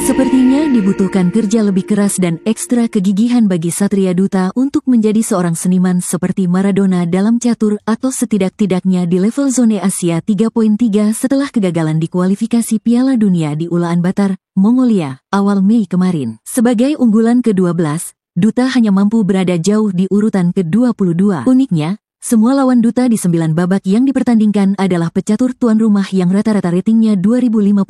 Sepertinya dibutuhkan kerja lebih keras dan ekstra kegigihan bagi Satria Duta untuk menjadi seorang seniman seperti Maradona dalam catur atau setidak-tidaknya di level zone Asia 3.3 setelah kegagalan di kualifikasi Piala Dunia di Ulaanbaatar, Mongolia, awal Mei kemarin. Sebagai unggulan ke-12, Duta hanya mampu berada jauh di urutan ke-22. Uniknya, semua lawan Duta di 9 babak yang dipertandingkan adalah pecatur tuan rumah yang rata-rata ratingnya 2059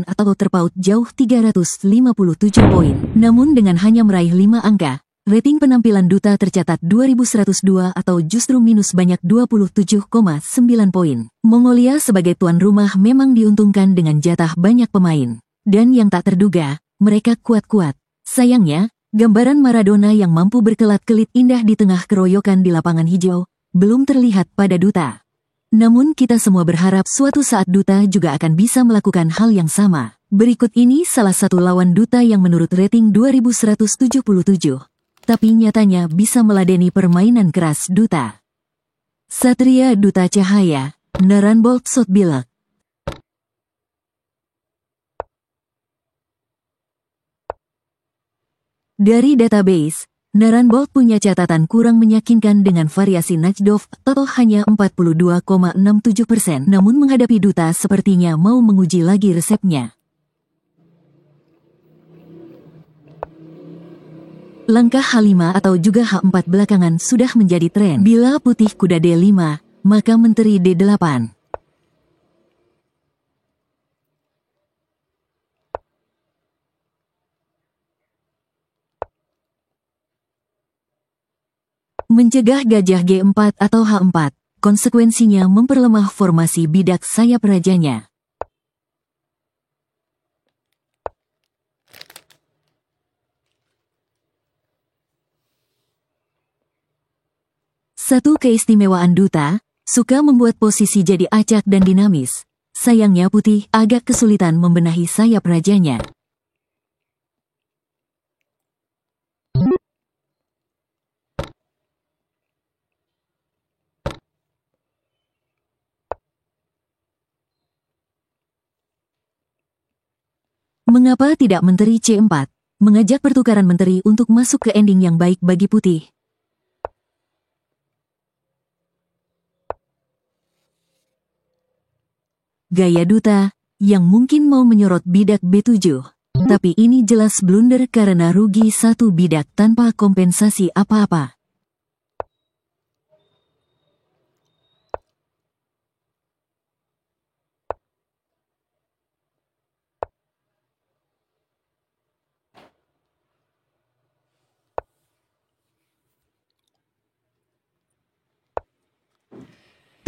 atau terpaut jauh 357 poin. Namun dengan hanya meraih 5 angka, rating penampilan Duta tercatat 2102 atau justru minus banyak 27,9 poin. Mongolia sebagai tuan rumah memang diuntungkan dengan jatah banyak pemain. Dan yang tak terduga, mereka kuat-kuat. Sayangnya, gambaran Maradona yang mampu berkelat-kelit indah di tengah keroyokan di lapangan hijau belum terlihat pada Duta. Namun kita semua berharap suatu saat Duta juga akan bisa melakukan hal yang sama. Berikut ini salah satu lawan Duta yang menurut rating 2177, tapi nyatanya bisa meladeni permainan keras Duta. Satria Duta Cahaya, Naranbolt Sotbilek. Dari database, Naranbolt punya catatan kurang meyakinkan dengan variasi Najdov atau hanya 42,67%. Namun menghadapi Duta sepertinya mau menguji lagi resepnya. Langkah H5 atau juga H4 belakangan sudah menjadi tren. Bila putih kuda D5, maka menteri D8. Mencegah gajah G4 atau H4, konsekuensinya memperlemah formasi bidak sayap rajanya. Satu keistimewaan Duta, suka membuat posisi jadi acak dan dinamis. Sayangnya putih agak kesulitan membenahi sayap rajanya. Mengapa tidak menteri C4? Mengajak pertukaran menteri untuk masuk ke ending yang baik bagi putih. Gaya Duta, yang mungkin mau menyorot bidak B7. Tapi ini jelas blunder karena rugi satu bidak tanpa kompensasi apa-apa.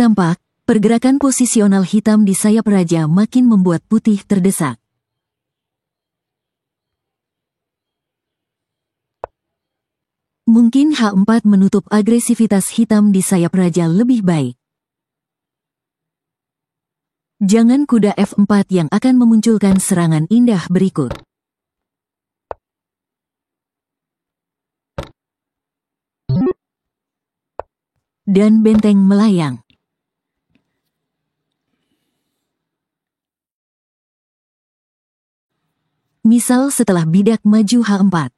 Tampak, pergerakan posisional hitam di sayap raja makin membuat putih terdesak. Mungkin H4 menutup agresivitas hitam di sayap raja lebih baik. Jangan kuda F4 yang akan memunculkan serangan indah berikut. Dan benteng melayang. Misal setelah bidak maju H4.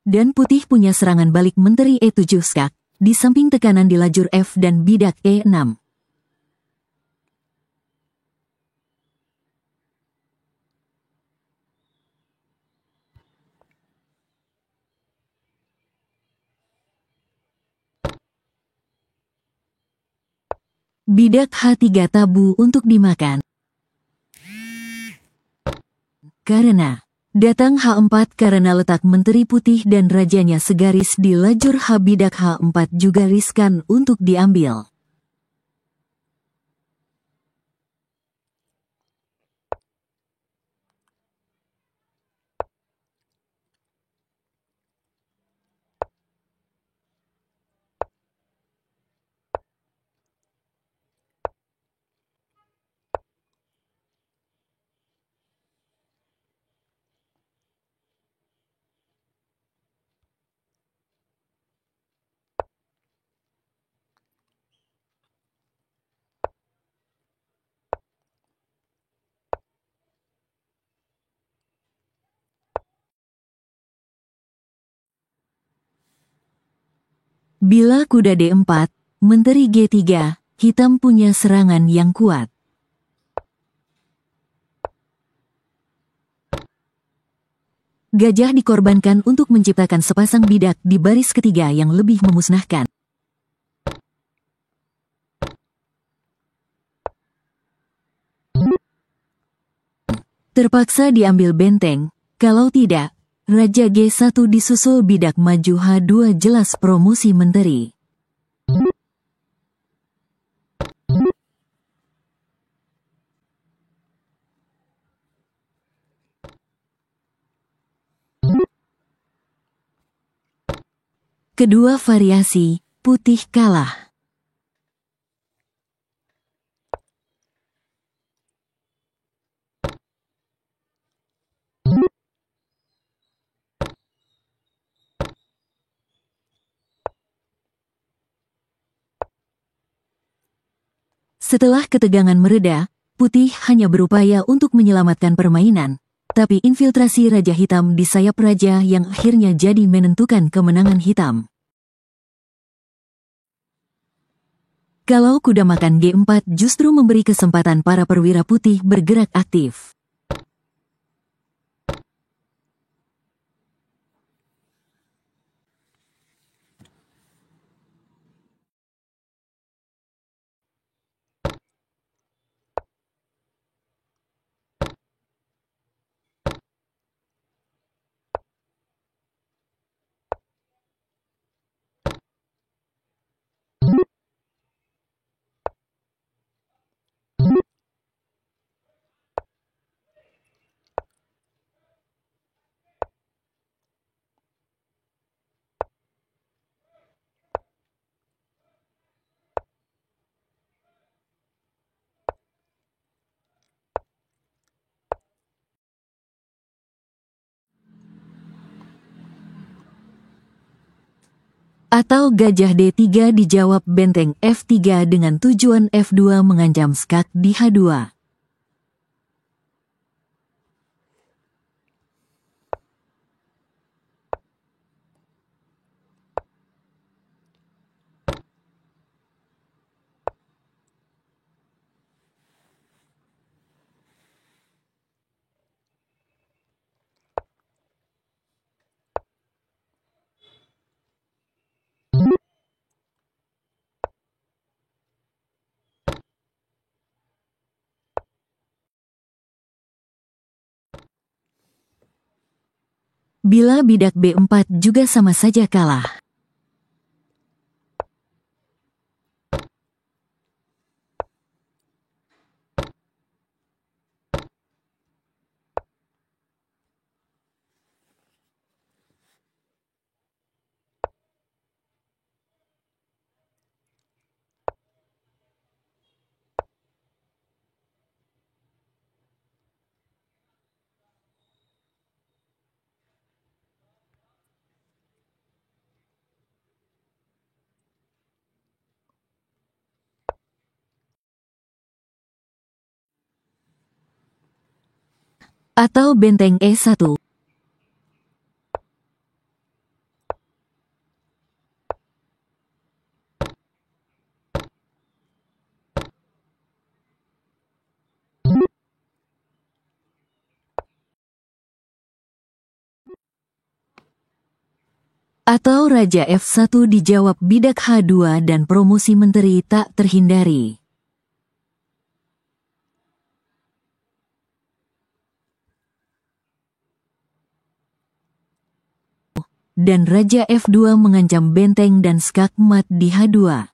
Dan putih punya serangan balik menteri E7 skak, di samping tekanan di lajur F dan bidak E6. Bidak H3 tabu untuk dimakan. Karena datang H4 karena letak menteri putih dan rajanya segaris di lajur H bidak H4 juga riskan untuk diambil. Bila kuda D4, menteri G3, hitam punya serangan yang kuat. Gajah dikorbankan untuk menciptakan sepasang bidak di baris ketiga yang lebih memusnahkan. Terpaksa diambil benteng, kalau tidak, Raja G1 disusul bidak maju H2 jelas promosi menteri. Kedua variasi, putih kalah. Setelah ketegangan mereda, putih hanya berupaya untuk menyelamatkan permainan, tapi infiltrasi Raja Hitam di sayap Raja yang akhirnya jadi menentukan kemenangan hitam. Kalau kuda makan G4 justru memberi kesempatan para perwira putih bergerak aktif. Atau gajah D3 dijawab benteng F3 dengan tujuan F2 mengancam skak di H2. Bila bidak B4 juga sama saja kalah. Atau benteng E1. Atau Raja F1 dijawab bidak H2 dan promosi menteri tak terhindari. Dan Raja F2 mengancam benteng dan skak mat di H2.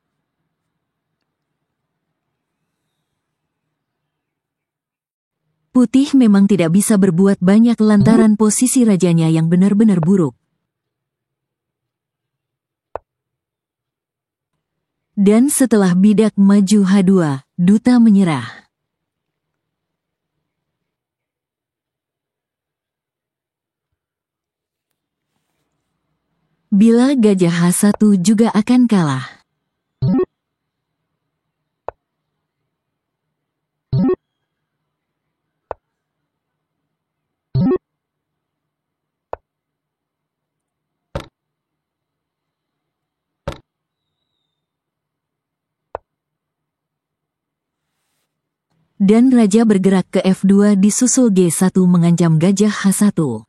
Putih memang tidak bisa berbuat banyak lantaran posisi rajanya yang benar-benar buruk. Dan setelah bidak maju H2, duta menyerah. Bila gajah H1 juga akan kalah. Dan Raja bergerak ke F2 disusul G1 mengancam Gajah H1.